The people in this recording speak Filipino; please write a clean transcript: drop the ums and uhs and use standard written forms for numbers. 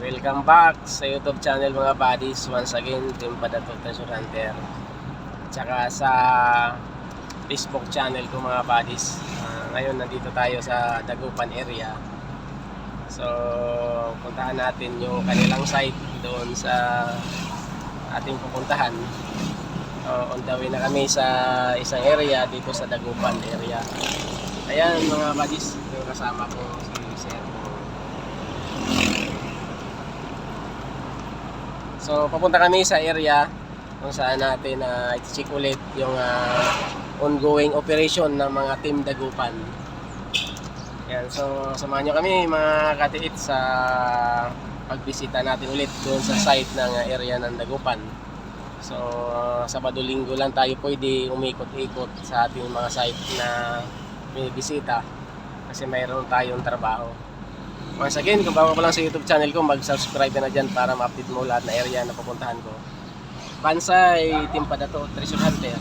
Welcome back sa YouTube channel mga buddies. Once again, Team Padato Treasure Hunter. Tsaka sa Facebook channel ko mga buddies. Ngayon nandito tayo sa Dagupan area. So, puntahan natin yung kanilang site doon sa ating pupuntahan. On the way na kami sa isang area dito sa Dagupan area. Ayan mga buddies, yung kasama ko si Sir. So papunta kami sa area kung saan natin i-check ulit yung ongoing operation ng mga Team Dagupan. Yan, so samahan nyo kami mga katiit sa pagbisita natin ulit doon sa site ng area ng Dagupan. So Sabado-Linggo lang tayo pwede umikot-ikot sa ating mga site na may bisita kasi mayroon tayong trabaho. Once again, kung bago pa lang sa YouTube channel ko, mag-subscribe na dyan para ma-update mo lahat na area na pupuntahan ko. Bansay, Team Padato Treasure Hunter.